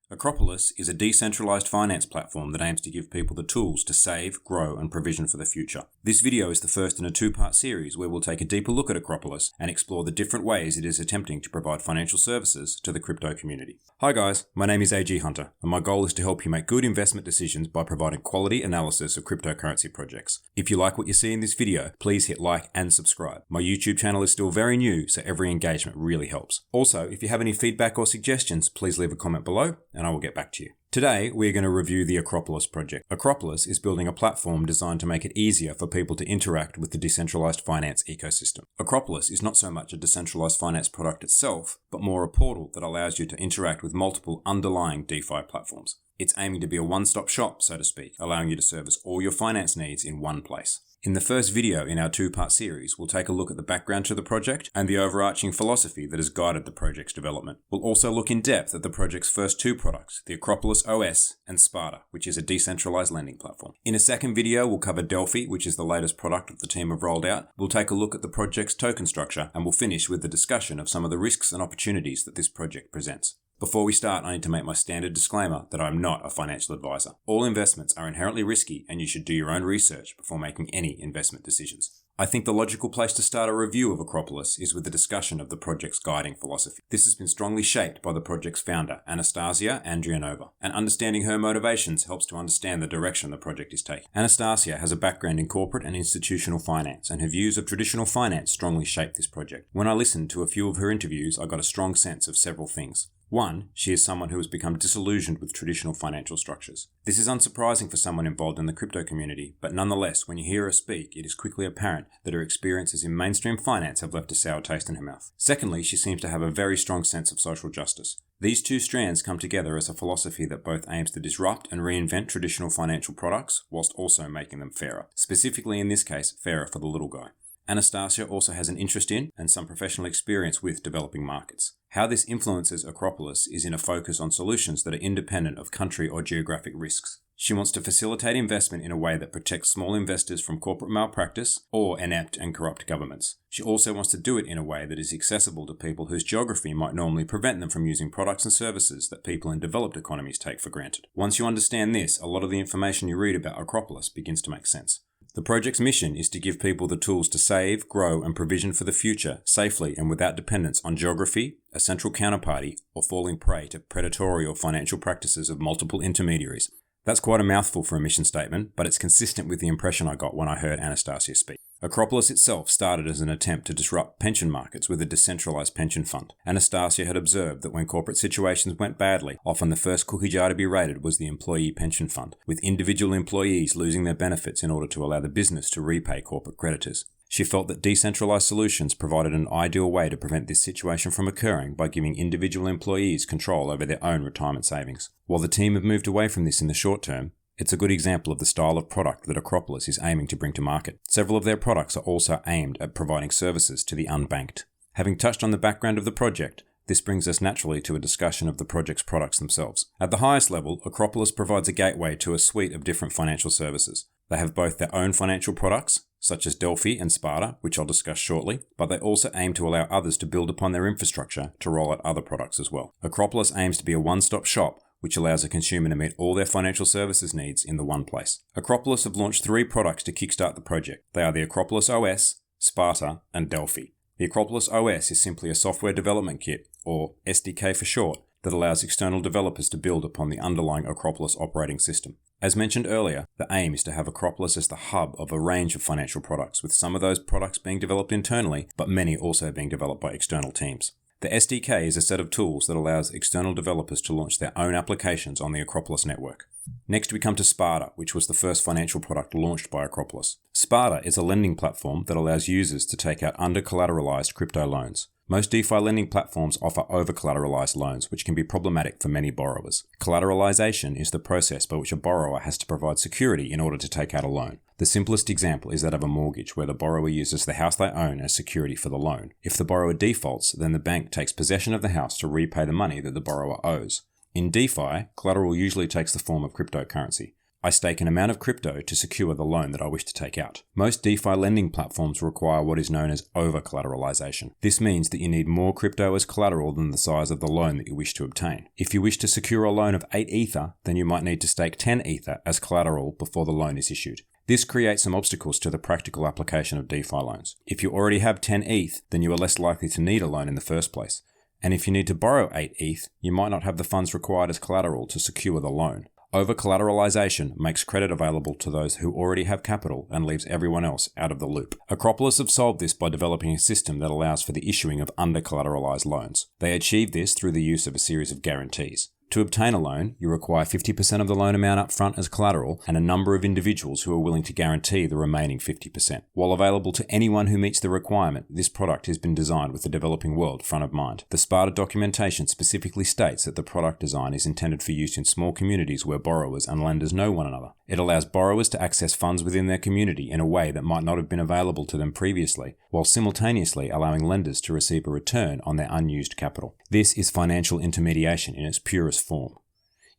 Akropolis is a decentralized finance platform that aims to give people the tools to save, grow, and provision for the future. This video is the first in a two-part series where we'll take a deeper look at Akropolis and explore the different ways it is attempting to provide financial services to the crypto community. Hi guys, my name is AG Hunter, and my goal is to help you make good investment decisions by providing quality analysis of cryptocurrency projects. If you like what you see in this video, please hit like and subscribe. My YouTube channel is still very new, so every engagement really helps. Also, if you have any feedback or suggestions, please leave a comment below, and I will get back to you. Today, we're going to review the Akropolis project. Akropolis is building a platform designed to make it easier for people to interact with the decentralized finance ecosystem. Akropolis is not so much a decentralized finance product itself, but more a portal that allows you to interact with multiple underlying DeFi platforms. It's aiming to be a one-stop shop, so to speak, allowing you to service all your finance needs in one place. In the first video in our two-part series, we'll take a look at the background to the project and the overarching philosophy that has guided the project's development. We'll also look in depth at the project's first two products, the Akropolis OS and Sparta, which is a decentralized lending platform. In a second video, we'll cover Delphi, which is the latest product that the team have rolled out. We'll take a look at the project's token structure, and we'll finish with the discussion of some of the risks and opportunities that this project presents. Before we start, I need to make my standard disclaimer that I'm not a financial advisor. All investments are inherently risky, and you should do your own research before making any investment decisions. I think the logical place to start a review of Akropolis is with the discussion of the project's guiding philosophy. This has been strongly shaped by the project's founder, Anastasia Andrianova, and understanding her motivations helps to understand the direction the project is taking. Anastasia has a background in corporate and institutional finance, and her views of traditional finance strongly shape this project. When I listened to a few of her interviews, I got a strong sense of several things. One, she is someone who has become disillusioned with traditional financial structures. This is unsurprising for someone involved in the crypto community, but nonetheless, when you hear her speak, it is quickly apparent that her experiences in mainstream finance have left a sour taste in her mouth. Secondly, she seems to have a very strong sense of social justice. These two strands come together as a philosophy that both aims to disrupt and reinvent traditional financial products, whilst also making them fairer. Specifically in this case, fairer for the little guy. Anastasia also has an interest in and some professional experience with developing markets. How this influences Akropolis is in a focus on solutions that are independent of country or geographic risks. She wants to facilitate investment in a way that protects small investors from corporate malpractice or inept and corrupt governments. She also wants to do it in a way that is accessible to people whose geography might normally prevent them from using products and services that people in developed economies take for granted. Once you understand this, a lot of the information you read about Akropolis begins to make sense. The project's mission is to give people the tools to save, grow, and provision for the future safely and without dependence on geography, a central counterparty, or falling prey to predatory or financial practices of multiple intermediaries. That's quite a mouthful for a mission statement, but it's consistent with the impression I got when I heard Anastasia speak. Akropolis itself started as an attempt to disrupt pension markets with a decentralized pension fund. Anastasia had observed that when corporate situations went badly, often the first cookie jar to be raided was the employee pension fund, with individual employees losing their benefits in order to allow the business to repay corporate creditors. She felt that decentralized solutions provided an ideal way to prevent this situation from occurring by giving individual employees control over their own retirement savings. While the team have moved away from this in the short term, it's a good example of the style of product that Akropolis is aiming to bring to market. Several of their products are also aimed at providing services to the unbanked. Having touched on the background of the project, this brings us naturally to a discussion of the project's products themselves. At the highest level, Akropolis provides a gateway to a suite of different financial services. They have both their own financial products, such as Delphi and Sparta, which I'll discuss shortly, but they also aim to allow others to build upon their infrastructure to roll out other products as well. Akropolis aims to be a one-stop shop which allows a consumer to meet all their financial services needs in the one place. Akropolis have launched 3 products to kickstart the project. They are the Akropolis OS, Sparta, and Delphi. The Akropolis OS is simply a software development kit, or SDK for short, that allows external developers to build upon the underlying Akropolis operating system. As mentioned earlier, the aim is to have Akropolis as the hub of a range of financial products, with some of those products being developed internally, but many also being developed by external teams. The SDK is a set of tools that allows external developers to launch their own applications on the Akropolis network. Next we come to Sparta, which was the first financial product launched by Akropolis. Sparta is a lending platform that allows users to take out under-collateralized crypto loans. Most DeFi lending platforms offer over-collateralized loans, which can be problematic for many borrowers. Collateralization is the process by which a borrower has to provide security in order to take out a loan. The simplest example is that of a mortgage, where the borrower uses the house they own as security for the loan. If the borrower defaults, then the bank takes possession of the house to repay the money that the borrower owes. In DeFi, collateral usually takes the form of cryptocurrency. I stake an amount of crypto to secure the loan that I wish to take out. Most DeFi lending platforms require what is known as over-collateralization. This means that you need more crypto as collateral than the size of the loan that you wish to obtain. If you wish to secure a loan of 8 Ether, then you might need to stake 10 Ether as collateral before the loan is issued. This creates some obstacles to the practical application of DeFi loans. If you already have 10 ETH, then you are less likely to need a loan in the first place. And if you need to borrow 8 ETH, you might not have the funds required as collateral to secure the loan. Over-collateralization makes credit available to those who already have capital and leaves everyone else out of the loop. Akropolis have solved this by developing a system that allows for the issuing of under-collateralized loans. They achieve this through the use of a series of guarantees. To obtain a loan, you require 50% of the loan amount up front as collateral and a number of individuals who are willing to guarantee the remaining 50%. While available to anyone who meets the requirement, this product has been designed with the developing world front of mind. The Sparta documentation specifically states that the product design is intended for use in small communities where borrowers and lenders know one another. It allows borrowers to access funds within their community in a way that might not have been available to them previously, while simultaneously allowing lenders to receive a return on their unused capital. This is financial intermediation in its purest form.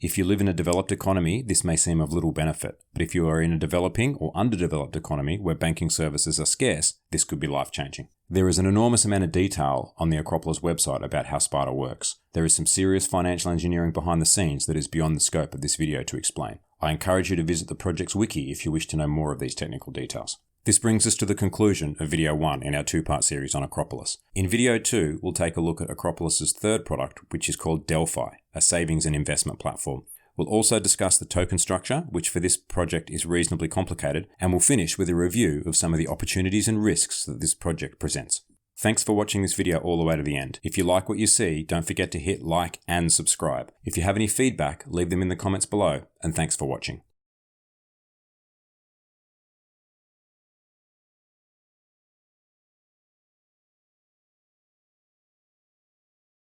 If you live in a developed economy, this may seem of little benefit, but if you are in a developing or underdeveloped economy where banking services are scarce, this could be life-changing. There is an enormous amount of detail on the Akropolis website about how Sparta works. There is some serious financial engineering behind the scenes that is beyond the scope of this video to explain. I encourage you to visit the project's wiki if you wish to know more of these technical details. This brings us to the conclusion of video 1 in our two-part series on Akropolis. In video 2, we'll take a look at Akropolis' third product, which is called Delphi, a savings and investment platform. We'll also discuss the token structure, which for this project is reasonably complicated, and we'll finish with a review of some of the opportunities and risks that this project presents. Thanks for watching this video all the way to the end. If you like what you see, don't forget to hit like and subscribe. If you have any feedback, leave them in the comments below, and thanks for watching.